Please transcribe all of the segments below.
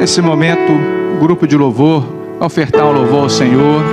Nesse momento, grupo de louvor, ofertar um louvor ao Senhor.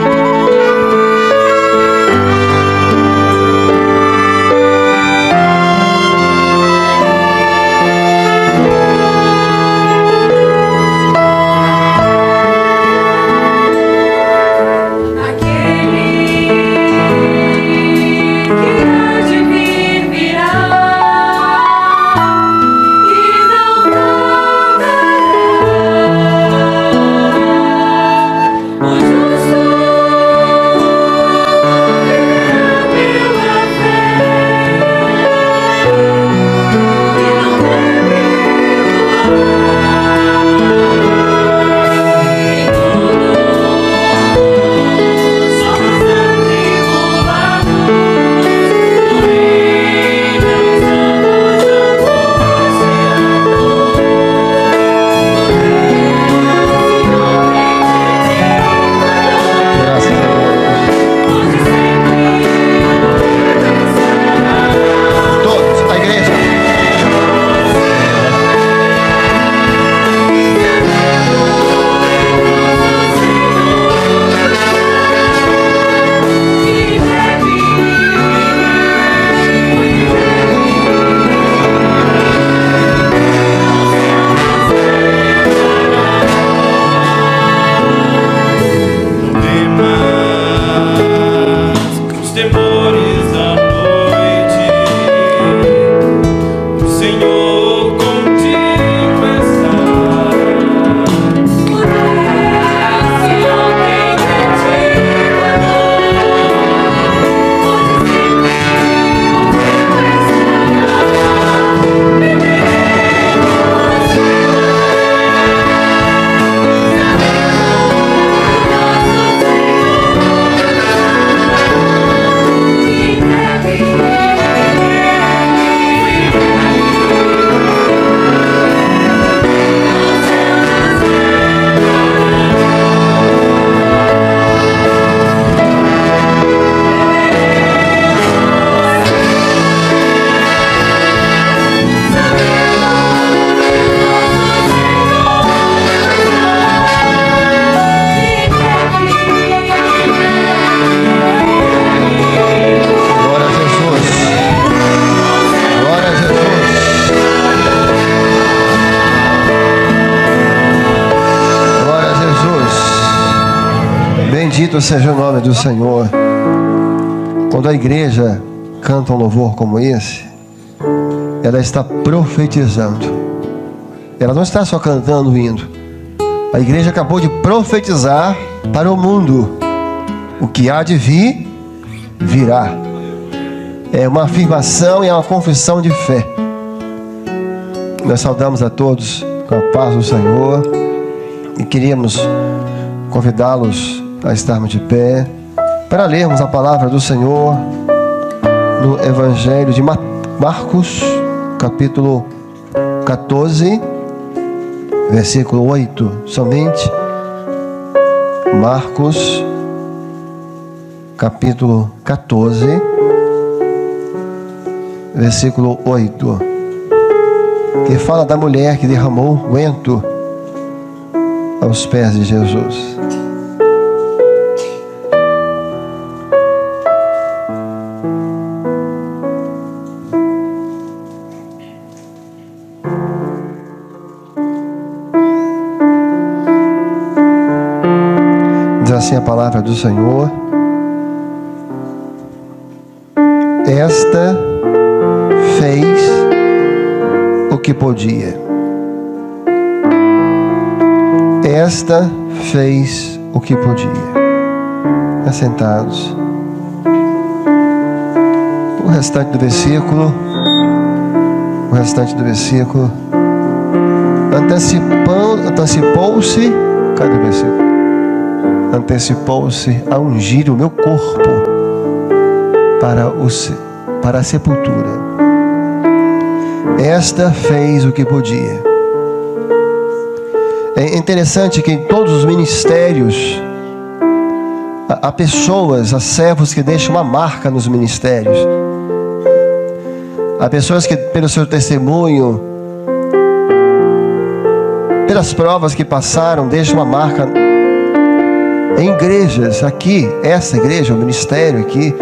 Bendito seja o nome do Senhor. Quando a igreja canta um louvor como esse, ela está profetizando. Ela não está só cantando o hino. A igreja acabou de profetizar para o mundo. O que há de vir, virá. É uma afirmação e é uma confissão de fé. Nós saudamos a todos com a paz do Senhor e queríamos convidá-los a estarmos de pé para lermos a palavra do Senhor no Evangelho de Marcos, capítulo 14, versículo 8, somente. Marcos, capítulo 14, versículo 8, que fala da mulher que derramou unguento aos pés de Jesus. Assim a palavra do Senhor. Esta fez o que podia. Esta fez o que podia. Assentados. O restante do versículo. Antecipou-se. Cadê o versículo? Antecipou-se a ungir o meu corpo para a sepultura. Esta fez o que podia. É interessante que em todos os ministérios há pessoas, há servos que deixam uma marca nos ministérios. Há pessoas que, pelo seu testemunho, pelas provas que passaram, deixam uma marca em igrejas. Aqui, essa igreja, o ministério aqui,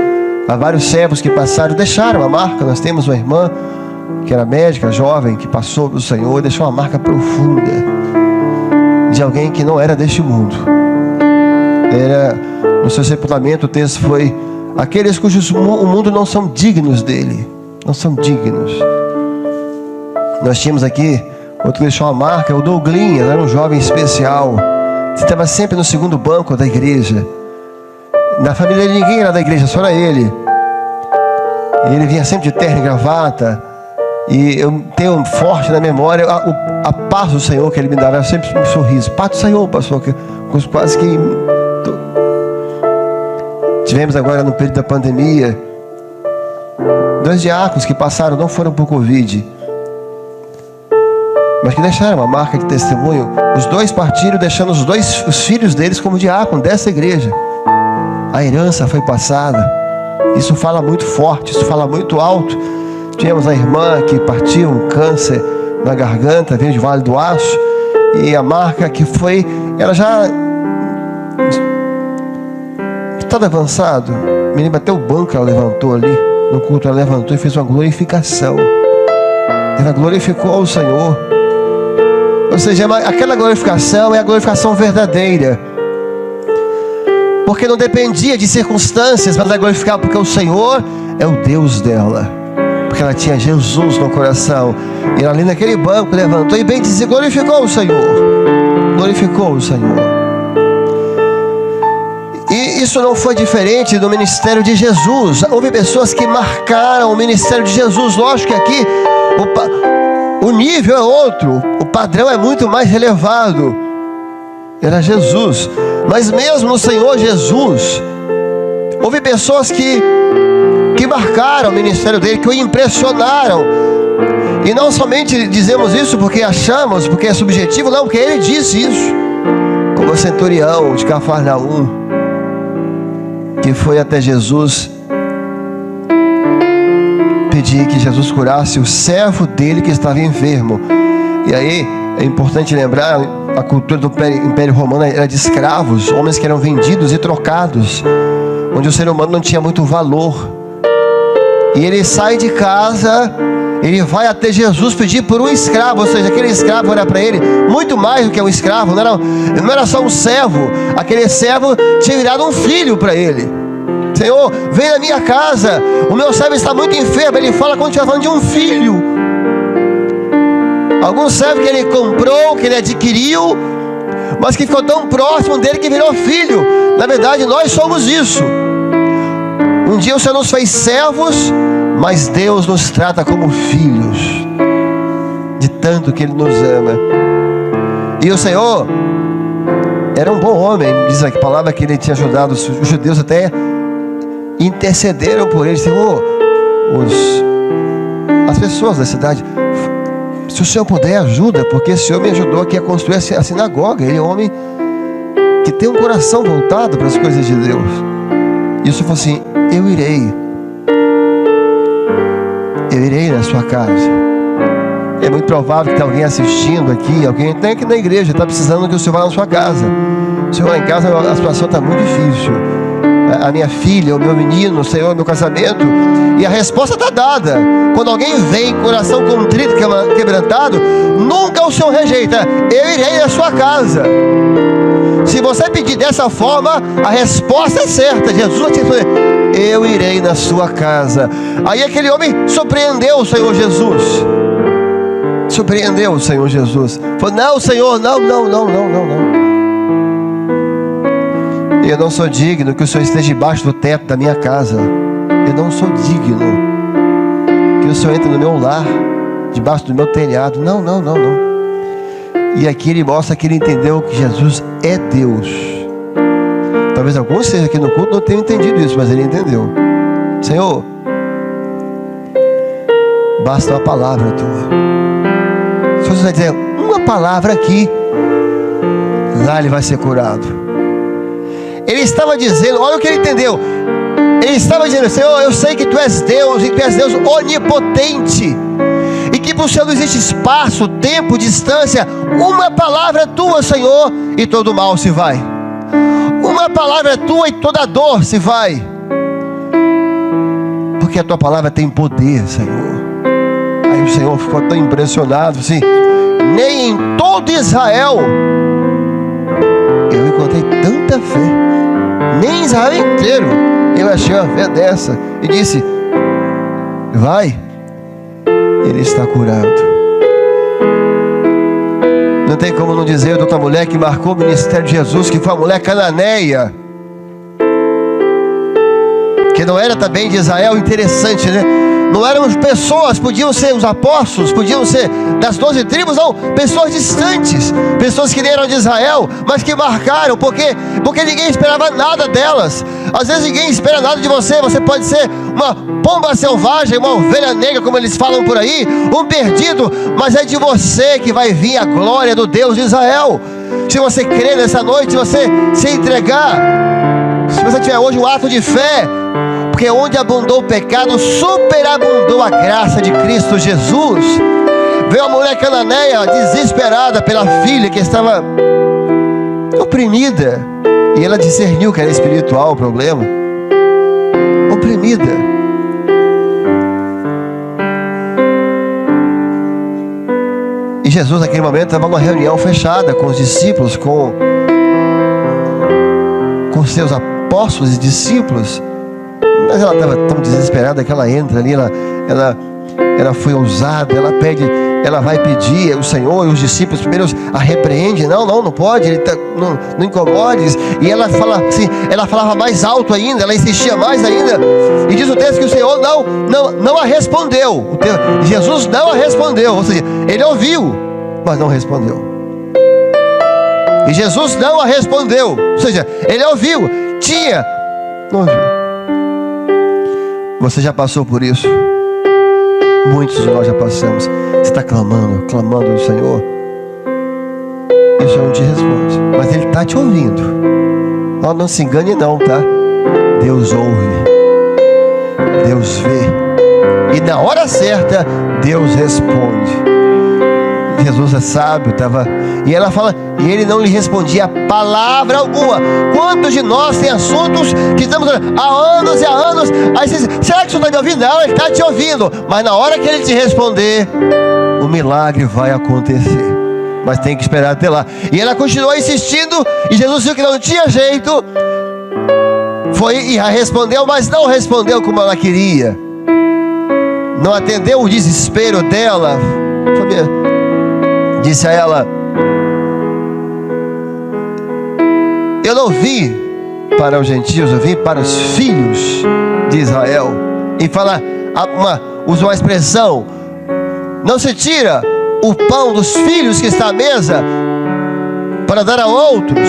há vários servos que passaram, deixaram a marca. Nós temos uma irmã que era médica, jovem, que passou do Senhor, deixou uma marca profunda de alguém que não era deste mundo. Era, no seu sepultamento, o texto foi: aqueles cujos o mundo não são dignos dele. Não são dignos. Nós tínhamos aqui outro que deixou uma marca, o Douglinha, era um jovem especial. Estava sempre no segundo banco da igreja. Na família dele ninguém era da igreja, só era ele. E ele vinha sempre de terno e gravata. E eu tenho forte na memória a paz do Senhor que ele me dava. Era sempre um sorriso. Paz do Senhor, pastor, quase que... Tivemos agora no período da pandemia 2 diáconos que passaram, não foram por Covid, mas que deixaram uma marca de testemunho. Os 2 partiram, deixando os filhos deles como diácono dessa igreja. A herança foi passada. Isso fala muito forte, isso fala muito alto. Tivemos a irmã que partiu, um câncer na garganta, veio de Vale do Aço, e a marca que foi, ela já estava avançado. Me lembro até o banco ela levantou ali no culto, ela levantou e fez uma glorificação. Ela glorificou o Senhor. Ou seja, aquela glorificação é a glorificação verdadeira, porque não dependia de circunstâncias, mas ela glorificava porque o Senhor é o Deus dela, porque ela tinha Jesus no coração. E ela ali naquele banco levantou e bem dizia, glorificou o Senhor. Glorificou o Senhor. E isso não foi diferente do ministério de Jesus. Houve pessoas que marcaram o ministério de Jesus. Lógico que aqui o nível é outro, o padrão é muito mais elevado. Era Jesus. Mas mesmo no Senhor Jesus, houve pessoas que marcaram o ministério dele, que o impressionaram. E não somente dizemos isso porque achamos, porque é subjetivo, não, porque ele disse isso. Como o centurião de Cafarnaum, que foi até Jesus pedir que Jesus curasse o servo dele que estava enfermo. E aí é importante lembrar, a cultura do Império Romano era de escravos, homens que eram vendidos e trocados, onde o ser humano não tinha muito valor. E ele sai de casa, ele vai até Jesus pedir por um escravo, ou seja, aquele escravo era para ele muito mais do que um escravo, não era só um servo, aquele servo tinha virado um filho para ele. Senhor, vem na minha casa, o meu servo está muito enfermo. Ele fala quando estiver falando de um filho. Algum servo que ele comprou, que ele adquiriu, mas que ficou tão próximo dele que virou filho. Na verdade, nós somos isso. Um dia o Senhor nos fez servos, mas Deus nos trata como filhos, de tanto que Ele nos ama. E o Senhor era um bom homem. Diz a palavra que Ele tinha ajudado os judeus, até intercederam por Ele. Senhor, as pessoas da cidade, se o Senhor puder, ajuda, porque esse homem ajudou aqui a construir a sinagoga. Ele é um homem que tem um coração voltado para as coisas de Deus. E o Senhor falou assim, eu irei na sua casa. É muito provável que tenha alguém assistindo aqui, alguém tem aqui na igreja, está precisando que o Senhor vá na sua casa. O Senhor, lá em casa a situação está muito difícil. A minha filha, o meu menino, o Senhor, o meu casamento. E a resposta está dada. Quando alguém vem com coração contrito, quebrantado, nunca o Senhor rejeita. Eu irei na sua casa. Se você pedir dessa forma, a resposta é certa. Jesus vai te dizer, eu irei na sua casa. Aí aquele homem surpreendeu o Senhor Jesus. Surpreendeu o Senhor Jesus. Falou, não, Senhor, não. Eu não sou digno que o Senhor esteja debaixo do teto da minha casa. Eu não sou digno que o Senhor entre no meu lar, debaixo do meu telhado. Não. E aqui ele mostra que ele entendeu que Jesus é Deus. Talvez alguns estejam aqui no culto não tenham entendido isso, mas ele entendeu. Senhor, basta uma palavra tua. Se você vai dizer uma palavra aqui, lá ele vai ser curado. Ele estava dizendo, olha o que ele entendeu. Ele estava dizendo, Senhor, eu sei que tu és Deus, e tu és Deus onipotente, e que para o Senhor não existe espaço, tempo, distância. Uma palavra é tua, Senhor, e todo mal se vai. Uma palavra é tua e toda dor se vai. Porque a tua palavra tem poder, Senhor. Aí o Senhor ficou tão impressionado, assim: nem em todo Israel eu encontrei tanta fé. Nem em Israel inteiro eu achei uma fé dessa. E disse: vai, ele está curado. Não tem como não dizer de outra mulher que marcou o ministério de Jesus, que foi a mulher cananeia, que não era também de Israel. Interessante, né? Não eram pessoas, podiam ser os apóstolos, podiam ser das 12 tribos, não, pessoas distantes, pessoas que nem eram de Israel, mas que marcaram, porque ninguém esperava nada delas. Às vezes ninguém espera nada de você. Você pode ser uma pomba selvagem, uma ovelha negra, como eles falam por aí, um perdido, mas é de você que vai vir a glória do Deus de Israel. Se você crer nessa noite, se você se entregar, se você tiver hoje um ato de fé, porque onde abundou o pecado, superabundou a graça de Cristo Jesus. Veio a mulher cananeia desesperada pela filha que estava oprimida, e ela discerniu que era espiritual o problema. Oprimida. E Jesus naquele momento estava numa reunião fechada com os discípulos, com seus apóstolos e discípulos. Mas ela estava tão desesperada que ela entra ali, ela foi ousada, ela vai pedir o Senhor, e os discípulos primeiros a repreendem: não pode, não incomodes. E ela fala assim, ela falava mais alto ainda, ela insistia mais ainda, e diz o texto que o Senhor não a respondeu. Jesus não a respondeu, ou seja, ele ouviu, mas não respondeu. E Jesus não a respondeu, ou seja, ele ouviu, não ouviu. Você já passou por isso? Muitos de nós já passamos. Você está clamando ao Senhor, e o Senhor não te responde, mas Ele está te ouvindo. Não se engane não, tá? Deus ouve, Deus vê, e na hora certa Deus responde. Jesus é sábio, e ela fala, e ele não lhe respondia palavra alguma. Quantos de nós tem assuntos que estamos há anos e há anos, aí você diz: será que o Senhor está me ouvindo? Não, Ele está te ouvindo, mas na hora que Ele te responder, o milagre vai acontecer, mas tem que esperar até lá. E ela continuou insistindo, e Jesus viu que não tinha jeito, foi e a respondeu, mas não respondeu como ela queria, não atendeu o desespero dela. Disse a ela: eu não vim para os gentios, eu vim para os filhos de Israel. E usa uma expressão: não se tira o pão dos filhos que está à mesa para dar a outros,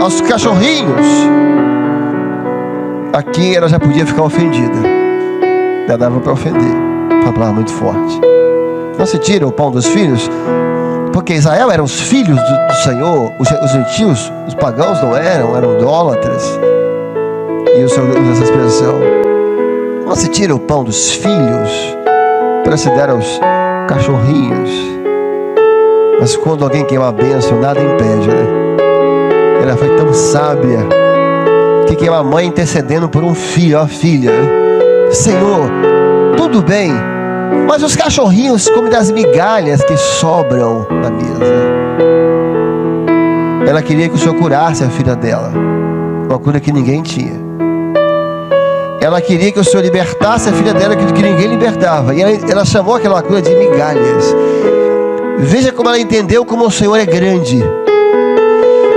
aos cachorrinhos. Aqui ela já podia ficar ofendida, já dava para ofender, uma palavra muito forte. Não se tira o pão dos filhos, porque Israel eram os filhos do Senhor, os gentios, os pagãos não eram idólatras. E o Senhor usa essa expressão: não se tira o pão dos filhos para se dar aos cachorrinhos. Mas quando alguém quer uma bênção, nada impede, né? Ela foi tão sábia que é uma mãe intercedendo por um filho, uma filha, né? Senhor, tudo bem, mas os cachorrinhos comem das migalhas que sobram da mesa. Ela queria que o Senhor curasse a filha dela, uma cura que ninguém tinha. Ela queria que o Senhor libertasse a filha dela, que ninguém libertava. E ela chamou aquela cura de migalhas. Veja como ela entendeu como o Senhor é grande.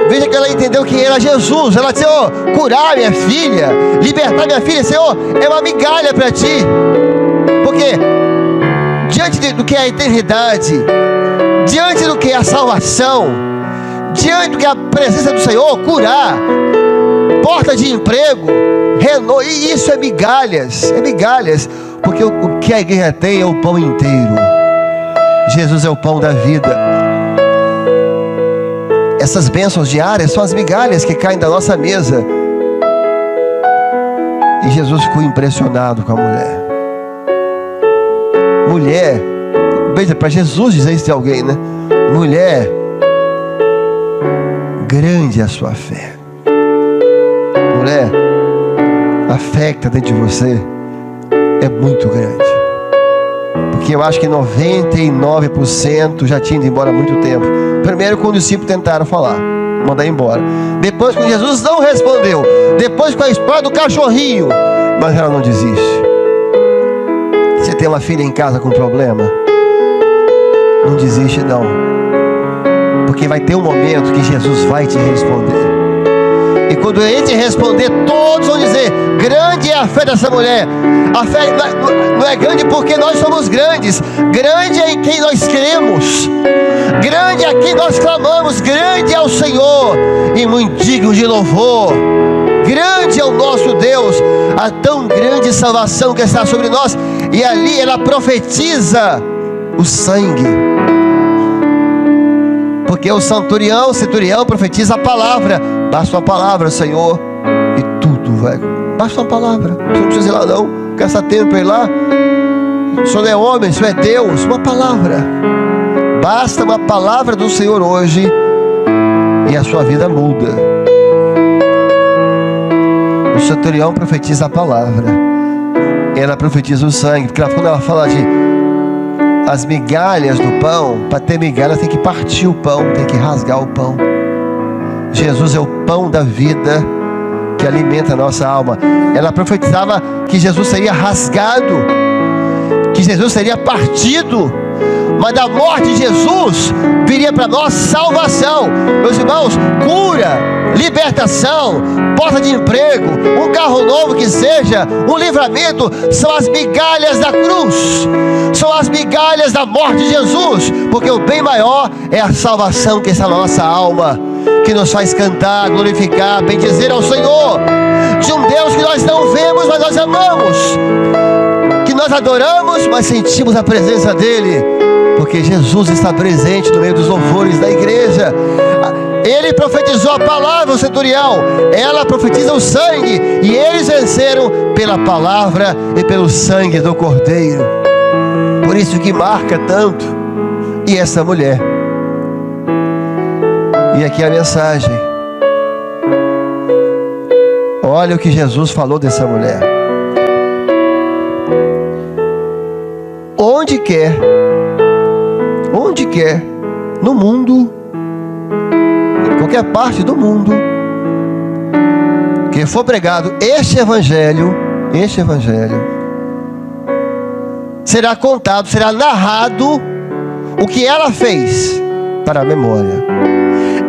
Veja que ela entendeu que era Jesus. Ela disse: Senhor, curar minha filha, libertar minha filha, Senhor, é uma migalha para ti. Porque diante do que é a eternidade, diante do que é a salvação, diante do que é a presença do Senhor, curar, porta de emprego, e isso é migalhas, porque o que a igreja tem é o pão inteiro. Jesus é o pão da vida. Essas bênçãos diárias são as migalhas que caem da nossa mesa. E Jesus ficou impressionado com a mulher. talvez é para Jesus dizer isso de alguém, né? Mulher, grande é a sua fé. Mulher, a fé que está dentro de você é muito grande. Porque eu acho que 99% já tinha ido embora há muito tempo. Primeiro, quando os discípulos tentaram falar, mandar embora. Depois, quando Jesus não respondeu. Depois, com a história do cachorrinho. Mas ela não desiste. Você tem uma filha em casa com problema? Não desiste não. Porque vai ter um momento que Jesus vai te responder. E quando ele te responder, todos vão dizer: grande é a fé dessa mulher. A fé não é grande porque nós somos grandes. Grande é em quem nós cremos. Grande é quem nós clamamos. Grande é o Senhor e muito digno de louvor. Grande é o nosso Deus. A tão grande salvação que está sobre nós. E ali ela profetiza o sangue. Porque o centurião profetiza a palavra. Basta uma palavra, Senhor, e tudo vai. Basta uma palavra. Você não precisa ir lá não. Gasta tempo para ir lá. O Senhor não é homem, o Senhor é Deus. Uma palavra. Basta uma palavra do Senhor hoje e a sua vida muda. O centurião profetiza a palavra. Ela profetiza o sangue. Porque quando ela fala de as migalhas do pão, para ter migalhas tem que partir o pão, tem que rasgar o pão. Jesus é o pão da vida que alimenta a nossa alma. Ela profetizava que Jesus seria rasgado, que Jesus seria partido, mas da morte de Jesus viria para nós salvação. Meus irmãos, cura, libertação, porta de emprego, um carro novo que seja, um livramento, são as migalhas da cruz, são as migalhas da morte de Jesus, porque o bem maior é a salvação que está na nossa alma, que nos faz cantar, glorificar, bendizer ao Senhor, de um Deus que nós não vemos, mas nós amamos, que nós adoramos, mas sentimos a presença dEle, porque Jesus está presente no meio dos louvores da igreja. Ele profetizou a palavra, o centurião, ela profetiza o sangue, e eles venceram pela palavra e pelo sangue do Cordeiro. Por isso que marca tanto. E essa mulher, e aqui a mensagem, olha o que Jesus falou dessa mulher. Onde quer no mundo, em qualquer parte do mundo, que for pregado este evangelho, será contado, será narrado o que ela fez para a memória.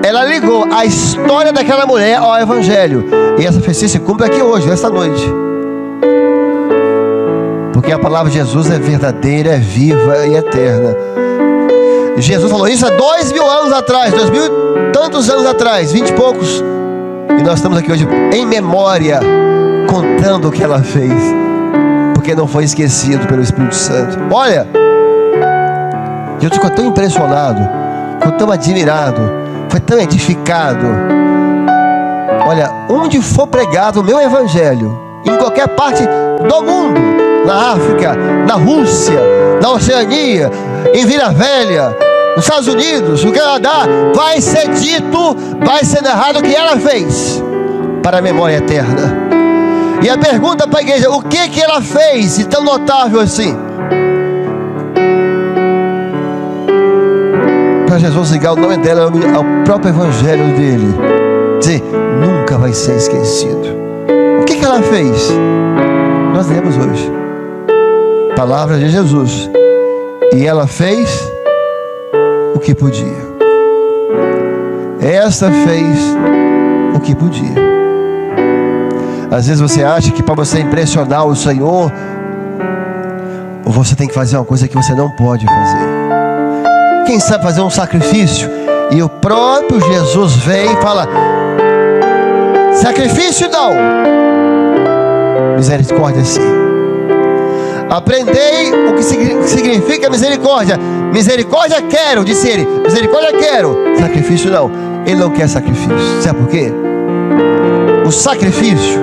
Ela ligou a história daquela mulher ao evangelho, e essa profecia se cumpre aqui hoje, nesta noite, porque a palavra de Jesus é verdadeira, é viva e eterna. Jesus falou isso há 2000 anos atrás, 2000 e tantos anos atrás, 20 e poucos, e nós estamos aqui hoje em memória, contando o que ela fez, porque não foi esquecido pelo Espírito Santo. Olha, eu ficou tão impressionado, ficou tão admirado, foi tão edificado. Olha, onde for pregado o meu evangelho, em qualquer parte do mundo, na África, na Rússia, na Oceania, em Vila Velha, nos Estados Unidos, no Canadá, vai ser dito, vai ser narrado o que ela fez para a memória eterna. E a pergunta para a igreja: o que ela fez de tão notável assim? Para Jesus ligar o nome dela ao próprio evangelho dele, dizer: nunca vai ser esquecido. O que ela fez? Nós lemos hoje, palavra de Jesus. E ela fez o que podia. Esta fez o que podia. Às vezes você acha que para você impressionar o Senhor, você tem que fazer uma coisa que você não pode fazer. Quem sabe fazer um sacrifício, e o próprio Jesus vem e fala: sacrifício não, misericórdia sim. Aprendei o que significa misericórdia. Misericórdia quero, disse ele. Misericórdia quero, sacrifício não. Ele não quer sacrifício. Sabe por quê? O sacrifício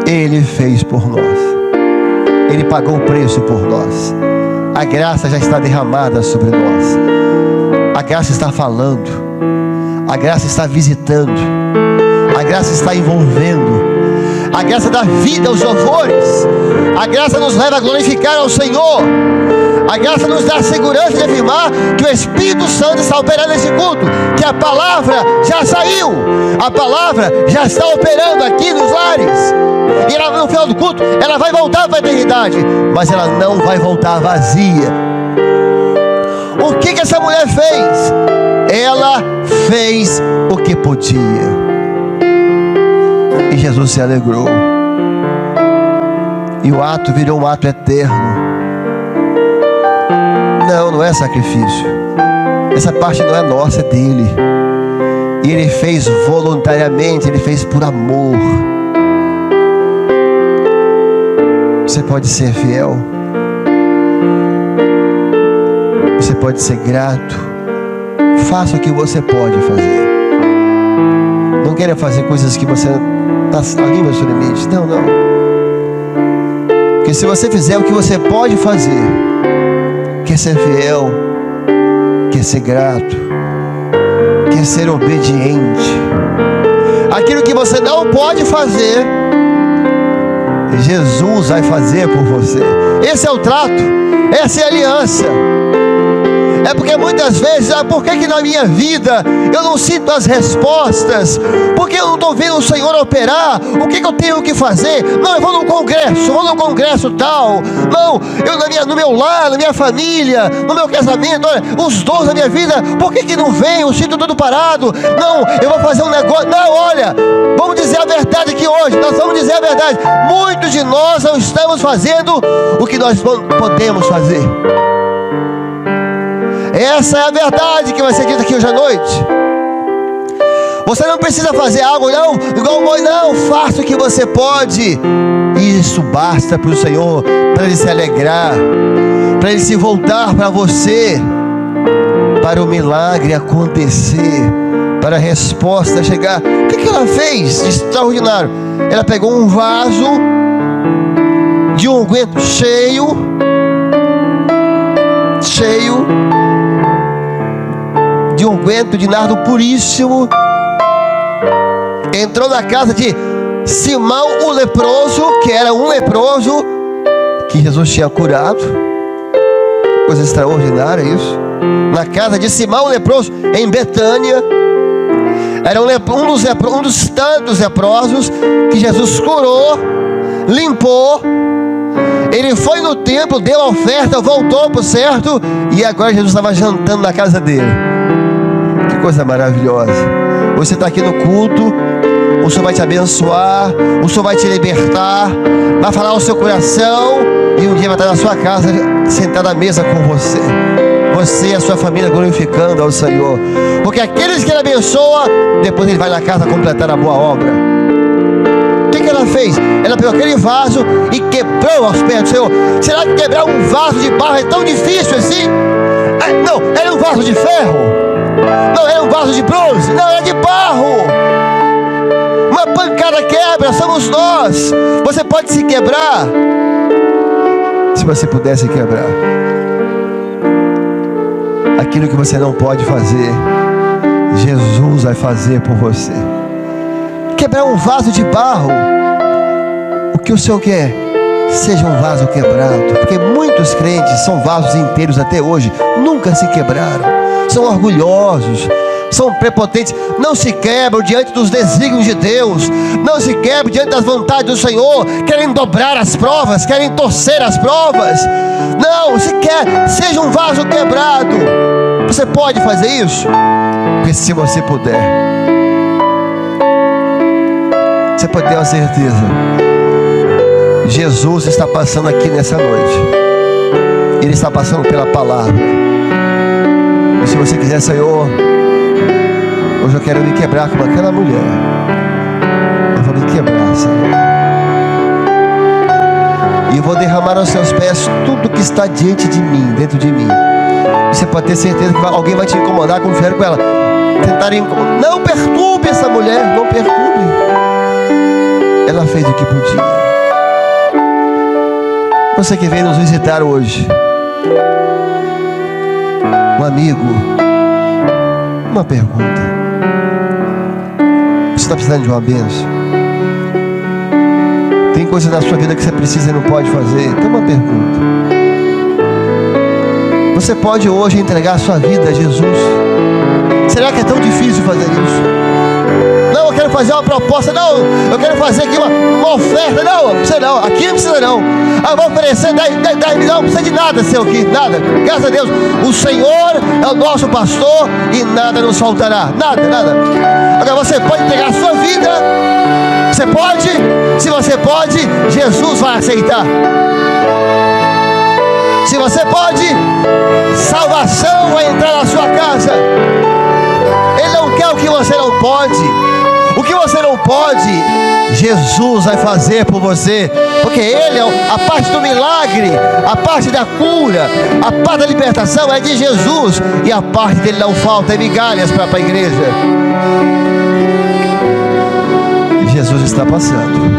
Ele fez por nós. Ele pagou o preço por nós. A graça já está derramada sobre nós. A graça está falando. A graça está visitando. A graça está envolvendo. A graça dá vida aos louvores. A graça nos leva a glorificar ao Senhor. A graça nos dá a segurança de afirmar que o Espírito Santo está operando nesse culto, que a palavra já saiu, a palavra já está operando aqui nos lares. E ela, no final do culto, ela vai voltar para a eternidade, mas ela não vai voltar vazia. O que essa mulher fez? Ela fez o que podia. E Jesus se alegrou. E o ato virou um ato eterno. Não é sacrifício. Essa parte não é nossa, é dele. E ele fez voluntariamente, ele fez por amor. Você pode ser fiel. Você pode ser grato. Faça o que você pode fazer. Não queira fazer coisas que você está ali no seu limite. Não. Porque se você fizer o que você pode fazer, quer ser fiel, quer ser grato, quer ser obediente, aquilo que você não pode fazer, Jesus vai fazer por você. Esse é o trato, essa é a aliança. É porque muitas vezes, por que na minha vida eu não sinto as respostas? Porque eu não estou vendo o Senhor operar? O que eu tenho que fazer? Não, eu vou num congresso tal. Não, eu no meu lar, na minha família, no meu casamento, olha, os dons da minha vida, por que não vem? Eu sinto tudo parado. Não, eu vou fazer um negócio. Não, olha, vamos dizer a verdade aqui hoje. Nós vamos dizer a verdade. Muitos de nós não estamos fazendo o que nós podemos fazer. Essa é a verdade que vai ser dita aqui hoje à noite. Você não precisa fazer algo não, faça o que você pode. Isso basta para o Senhor, para Ele se alegrar, para Ele se voltar para você, para o milagre acontecer, para a resposta chegar. O que ela fez de extraordinário? Ela pegou um vaso de unguento cheio de unguento de nardo puríssimo, entrou na casa de Simão o leproso, que era um leproso que Jesus tinha curado. Coisa extraordinária isso. Na casa de Simão o leproso, em Betânia. Era um dos tantos leprosos que Jesus curou, limpou. Ele foi no templo, deu a oferta, voltou para o certo, e agora Jesus estava jantando na casa dele. Que coisa maravilhosa. Você está aqui no culto, o Senhor vai te abençoar, o Senhor vai te libertar, vai falar ao seu coração, e um dia vai estar na sua casa, sentado à mesa com você. Você e a sua família glorificando ao Senhor. Porque aqueles que Ele abençoa, depois Ele vai na casa completar a boa obra. O que ela fez? Ela pegou aquele vaso e quebrou aos pés do Senhor. Será que quebrar um vaso de barro é tão difícil assim? Não, era um vaso de ferro. Não, era um vaso de bronze. Não, era de barro. Uma pancada quebra, somos nós. Você pode se quebrar. Se você pudesse quebrar aquilo que você não pode fazer, Jesus vai fazer por você. Quebrar um vaso de barro, o que o Senhor quer? Seja um vaso quebrado. Porque muitos crentes são vasos inteiros até hoje, nunca se quebraram, são orgulhosos, são prepotentes, não se quebram diante dos desígnios de Deus, não se quebram diante das vontades do Senhor, querem dobrar as provas, querem torcer as provas. Não, se quer, seja um vaso quebrado. Você pode fazer isso? Porque se você puder, você pode ter uma certeza, Jesus está passando aqui nessa noite. Ele está passando pela palavra. E se você quiser, Senhor, hoje eu quero me quebrar como aquela mulher. Eu vou me quebrar, Senhor, e eu vou derramar aos seus pés tudo que está diante de mim, dentro de mim. E você pode ter certeza que alguém vai te incomodar, como fizeram com ela. Tentarem incomodar. Não perturbe essa mulher, não perturbe. Ela fez o que podia. Você que veio nos visitar hoje, um amigo, uma pergunta. Você está precisando de uma bênção? Tem coisas na sua vida que você precisa e não pode fazer? Então uma pergunta. Você pode hoje entregar a sua vida a Jesus? Será que é tão difícil fazer isso? Não, eu quero fazer uma proposta. Não, eu quero fazer aqui uma oferta. Não precisa não, aqui não precisa não. Eu vou oferecer 10 mil, não precisa de nada seu aqui, nada. Graças a Deus, o Senhor é o nosso pastor e nada nos faltará. Nada. Agora você pode entregar a sua vida. Você pode? Se você pode, Jesus vai aceitar. Se você pode, salvação vai entrar na sua casa. Ele não quer o que você não pode. O que você não pode, Jesus vai fazer por você. Porque Ele é a parte do milagre, a parte da cura, a parte da libertação é de Jesus. E a parte dele não falta, é migalhas para a igreja. Jesus está passando.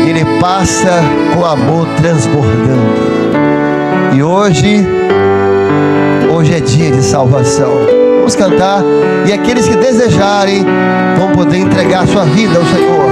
Ele passa com amor transbordando. E hoje é dia de salvação. Vamos cantar. E aqueles que desejarem vão poder entregar sua vida ao Senhor.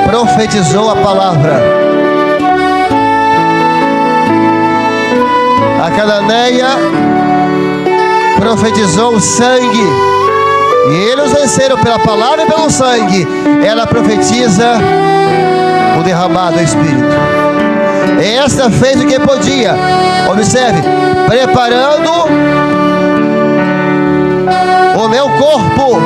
Profetizou a palavra. A cananeia profetizou o sangue. E eles venceram pela palavra e pelo sangue. Ela profetiza o derramado do Espírito. Esta fez o que podia. Observe, preparando o meu corpo.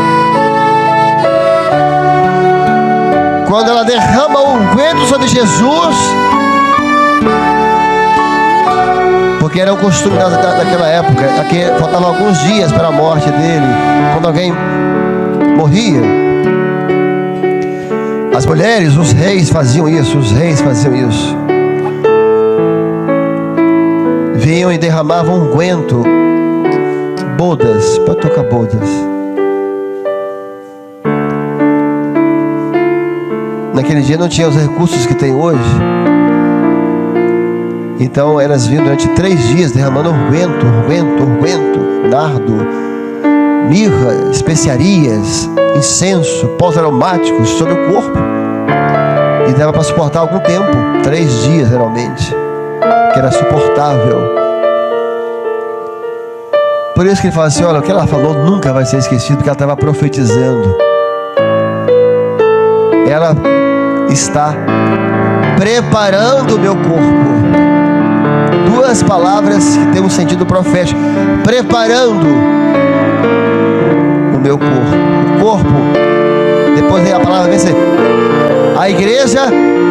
Quando ela derrama o unguento sobre Jesus, porque era o costume daquela época, aqui faltavam alguns dias para a morte dele, quando alguém morria, as mulheres, os reis faziam isso, vinham e derramavam unguento, bodas, pode tocar bodas. Naquele dia não tinha os recursos que tem hoje. Então elas vinham durante 3 dias derramando unguento, nardo, mirra, especiarias, incenso, pós aromáticos sobre o corpo. E dava para suportar algum tempo, 3 dias geralmente, que era suportável. Por isso que ele fala assim, olha, o que ela falou nunca vai ser esquecido, porque ela estava profetizando. Ela está preparando o meu corpo. 2 palavras que tem um sentido profético. Preparando o meu corpo. O corpo, depois vem a palavra vencer. A igreja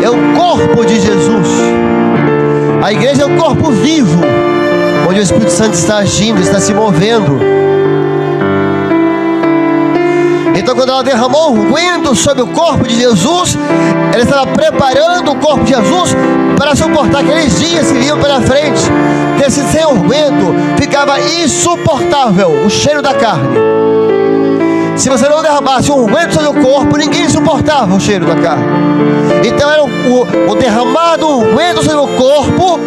é o corpo de Jesus. A igreja é o corpo vivo, onde o Espírito Santo está agindo, está se movendo. Então quando ela derramou o unguento sobre o corpo de Jesus, ela estava preparando o corpo de Jesus para suportar aqueles dias que vinham pela frente, desse sem unguento, ficava insuportável o cheiro da carne. Se você não derramasse um unguento sobre o corpo, ninguém suportava o cheiro da carne. Então era o derramado unguento sobre o corpo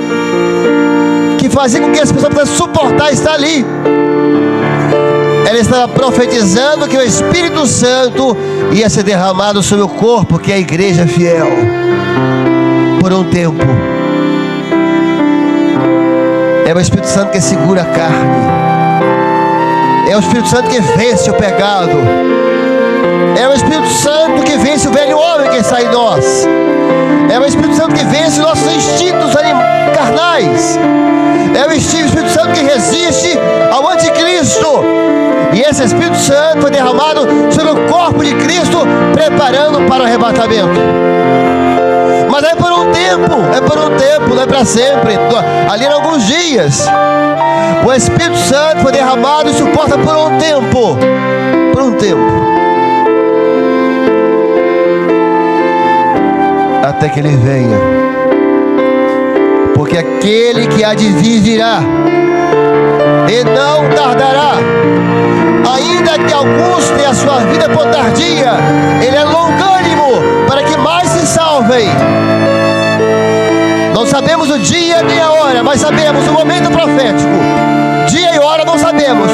que fazia com que as pessoas pudessem suportar estar ali. Ela estava profetizando que o Espírito Santo ia ser derramado sobre o corpo, que é a igreja fiel, por um tempo. É o Espírito Santo que segura a carne. É o Espírito Santo que vence o pecado. É o Espírito Santo que vence o velho homem que está em nós. É o Espírito Santo que vence os nossos instintos carnais. É o Espírito Santo que resiste ao anticristo. E esse Espírito Santo foi derramado sobre o corpo de Cristo, preparando para o arrebatamento. Mas é por um tempo, não é para sempre. Ali em alguns dias, o Espírito Santo foi derramado e suporta por um tempo. Até que Ele venha. Porque aquele que há de vir virá, e não tardará. Ainda que alguns tenham a sua vida por tardia, Ele é longânimo para que mais se salvem. Não sabemos o dia nem a hora, mas sabemos o momento profético. Dia e hora não sabemos,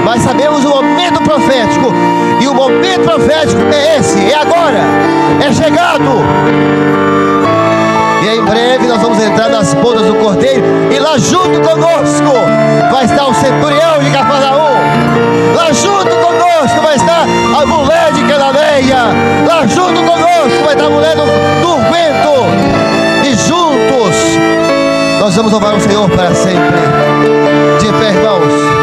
mas sabemos o momento profético. E o momento profético é esse, é agora, é chegado. E em breve nós vamos entrar nas bodas do Cordeiro, e lá junto conosco vai estar o centurião de Cafarnaum. Lá junto conosco vai estar a mulher de Cananeia. Lá junto conosco vai estar a mulher do vento. E juntos nós vamos louvar o Senhor para sempre. De pé, irmãos.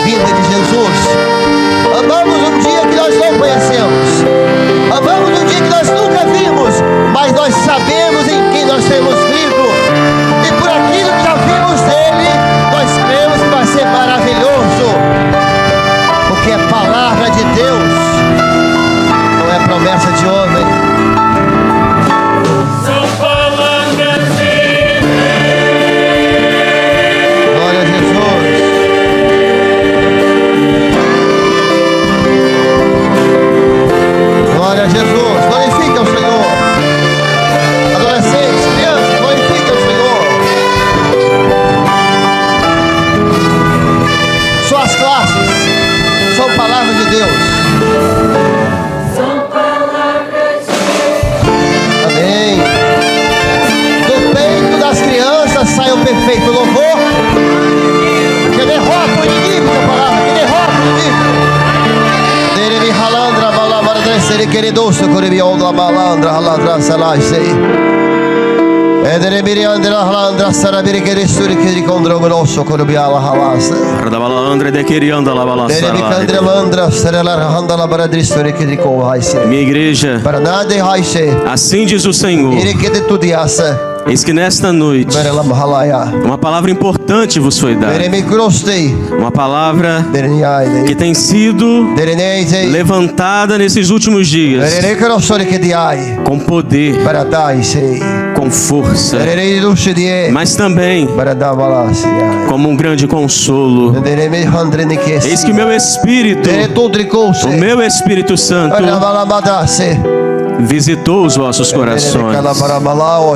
vinda de Jesus. Amamos um dia que nós não conhecemos. Amamos um dia que nós nunca vimos, mas nós sabemos em quem nós temos crido. E por aquilo que já vimos dele, nós cremos que vai ser maravilhoso. Porque é palavra de Deus, não é promessa de homem. São palavras de Deus. Glória a Jesus. Glória a Jesus. Glorifique ao Senhor. Adolescentes, crianças, glorifique ao Senhor. Suas classes são palavras de Deus. São palavras de Deus. Amém. Do peito das crianças sai o perfeito louvor, que derrota o inimigo, que a palavra, que derrota o inimigo. Deremi halandra balamara desere queridoso corebi onda malandra halandra salai. Ederemi andra halandra sarabiri querisuri que condrogrosso corebi ala halasa. Ardabalandra de querianda la Deremi balança. candra mandra serelar handa la baradrisuri que rico haise. Minha igreja, Para nada haise. assim diz o Senhor, Ele que de tudiasa. eis que nesta noite Berelam halaya. uma palavra importante vos foi dada. Deremi crostei. Uma palavra Dereniai. que tem sido Dereneite. levantada nesses últimos dias Derene crostore que diai. com poder, Para dai sei. com força, Derene luxe die. mas também Para dar balança. como um grande consolo. Derene handrene que Eis que meu Espírito, Dere tudricose. o meu Espírito Santo, Para balabadasse. visitou os vossos corações.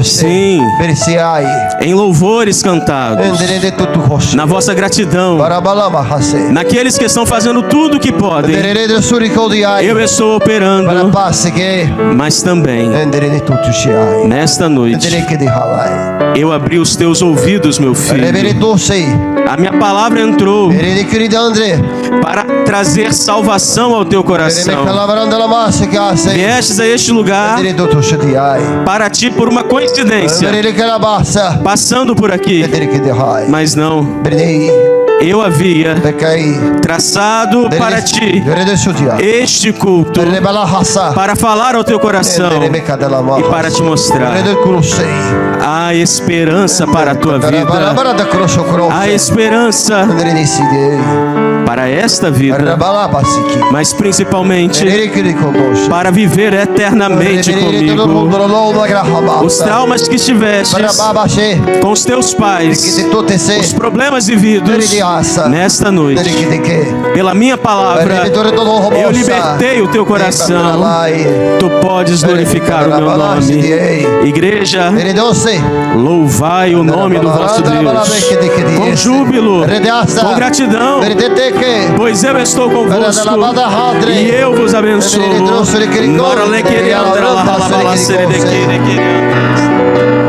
Sim, Persiai. em louvores cantados, Derene tutu roche. na vossa gratidão, Para balamahase. naqueles que estão fazendo tudo o que podem. Derene de suricodiai. Eu estou Para operando, passe que. mas também, Derene tutu shiai. nesta noite, Derene que de halai. eu abri os teus ouvidos, meu Rebere filho. doce. A minha palavra entrou Derene querida André. para trazer salvação ao teu Derene coração. calavaranda la massa que hace. Viestes a este lugar Derene tutu shiai. para ti por uma coincidência, Derene calabassa. passando por aqui, Derene que de hai. mas não, Derene. eu havia Decai. traçado para ti Derene sudia. este culto Derene balahassa. para falar ao teu coração Derene cadela e mahassa. para te mostrar Derene crusei. a esperança para a tua vida, Barabara crosso crosso. a esperança Derene sidei. para esta vida, Barabasiki. mas principalmente Derene que condoce. para viver eternamente comigo. Os traumas que tivestes com os teus pais, os problemas vividos nesta noite, pela minha palavra, eu libertei o teu coração. Tu podes glorificar o meu nome. Igreja, louvai o nome do vosso Deus com júbilo, com gratidão, pois eu estou convosco e eu vos abençoo. Nora le queriandra la halabala sere de queriandra.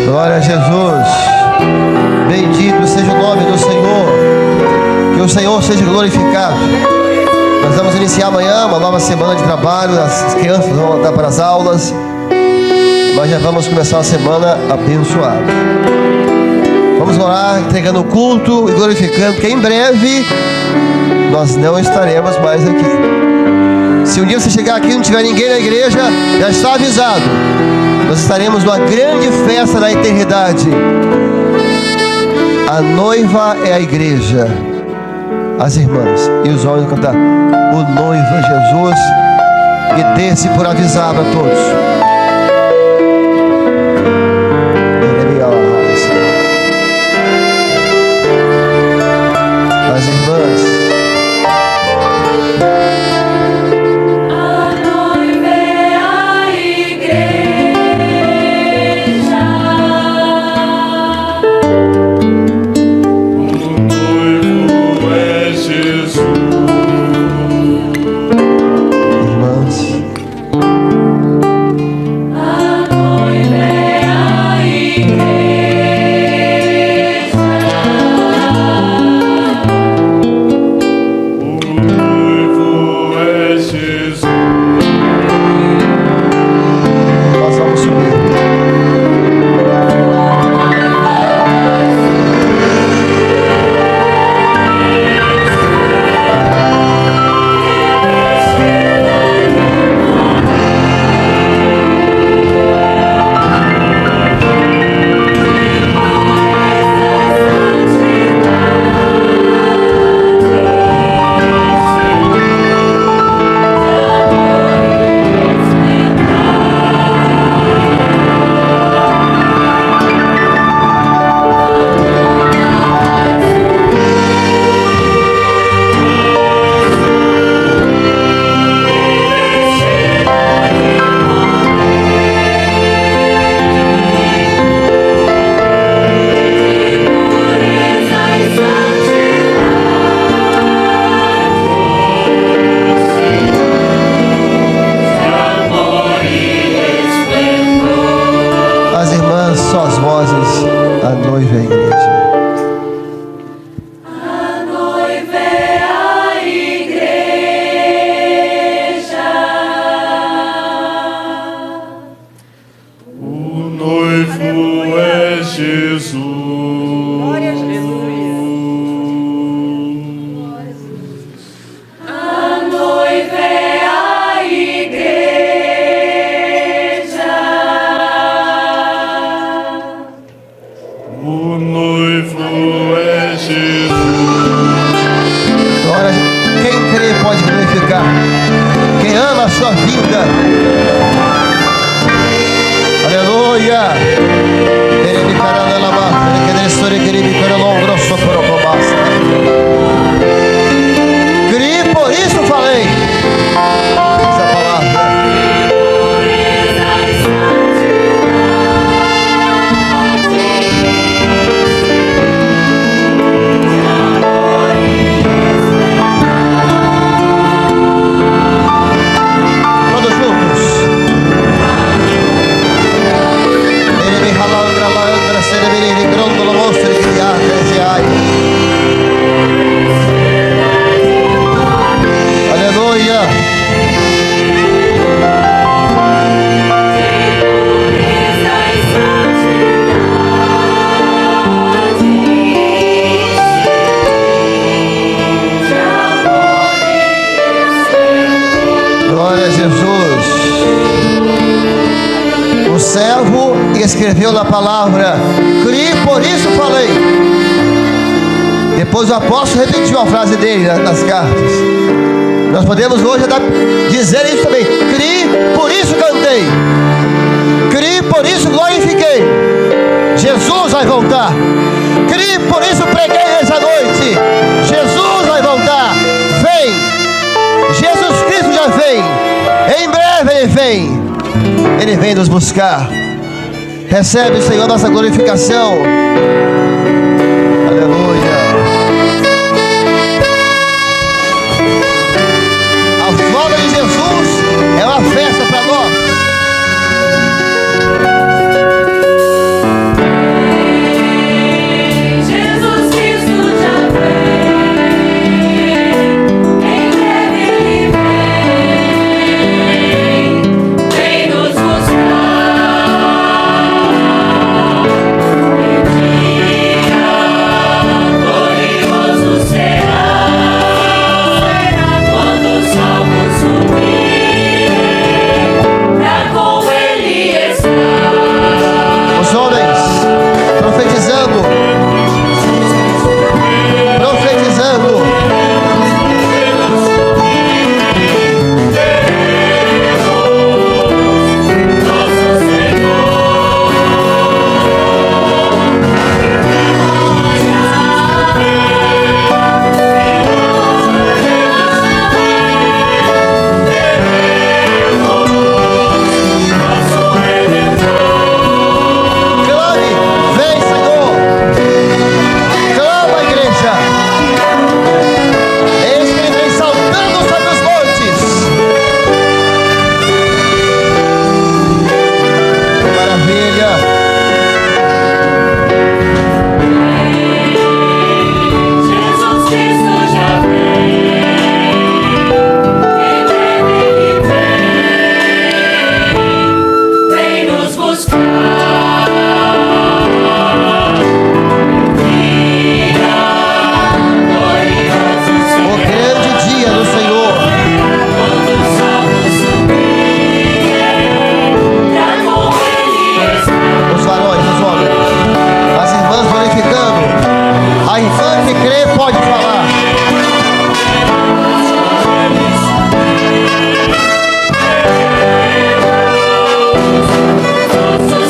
Glória a Jesus. Bendito seja o nome do Senhor. Que o Senhor seja glorificado. Nós vamos iniciar amanhã uma nova semana de trabalho. As crianças vão voltar para as aulas. Nós já vamos começar uma semana abençoada. Vamos orar, entregando o culto e glorificando, porque em breve nós não estaremos mais aqui. Se um dia você chegar aqui e não tiver ninguém na igreja, já está avisado. Nós estaremos numa grande festa na eternidade. A noiva é a igreja, as irmãs e os homens vão cantar: o noivo é Jesus. E desse por avisar a todos. As irmãs. A noiva é a igreja. vozes, a noiva é a igreja. A noiva é a igreja. O noivo é Jesus. Glória a Jesus. A noiva é a igreja. O noivo é Jesus. Glória a Deus. Quem crê pode glorificar. Quem ama a sua vida. Aleluia. Crie, por isso falei. Essa palavra. Todos juntos. Aleluia. Glória a Jesus. O servo escreveu na palavra, crie, por isso falei. Depois o apóstolo repetiu a frase dele nas cartas. Nós podemos hoje dizer isso também. Crie, por isso cantei. Crie, por isso glorifiquei. Jesus vai voltar. Crie, por isso preguei essa noite. Jesus vai voltar. Vem. Jesus Cristo já vem. Em breve Ele vem. Ele vem nos buscar. Recebe, Senhor, nossa glorificação. Aleluia. A volta de Jesus é uma festa para nós. Jesus Cristo já vem. Em breve Ele vem nos buscar. Glorioso será quando os salvos subirem pra com Ele estar. Os homens profetizando. Profetizando. Nosso Clame, vem, Senhor. Clama, igreja. Eis que Ele vem saltando sobre os montes. Que maravilha. Jesus Cristo já vem. Em breve Ele vem nos buscar. Glorioso O grande dia do Senhor. quando os salvos subirem pra com Ele estar. Os varões, os homens. As irmãs glorificando. A irmã que crê pode falar. Nossos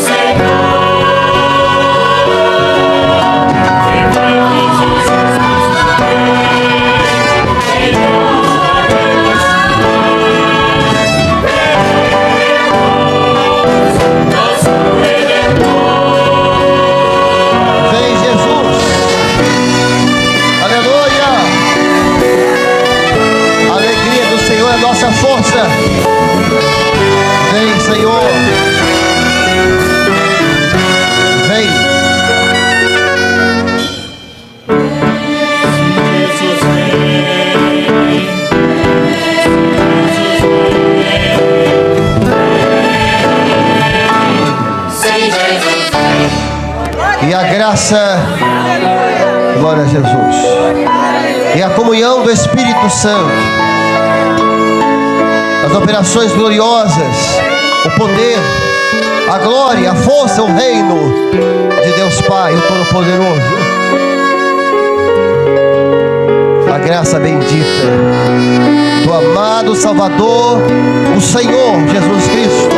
E a graça, glória a Jesus, e a comunhão do Espírito Santo, as operações gloriosas, o poder, a glória, a força, o reino de Deus Pai, o Todo-Poderoso, a graça bendita do amado Salvador, o Senhor Jesus Cristo,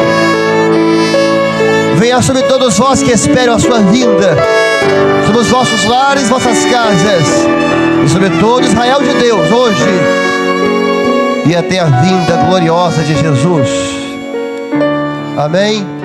venha sobre todos vós que esperam a sua vinda, sobre os vossos lares, vossas casas, e sobre todo Israel de Deus, hoje e até a vinda gloriosa de Jesus. Amém.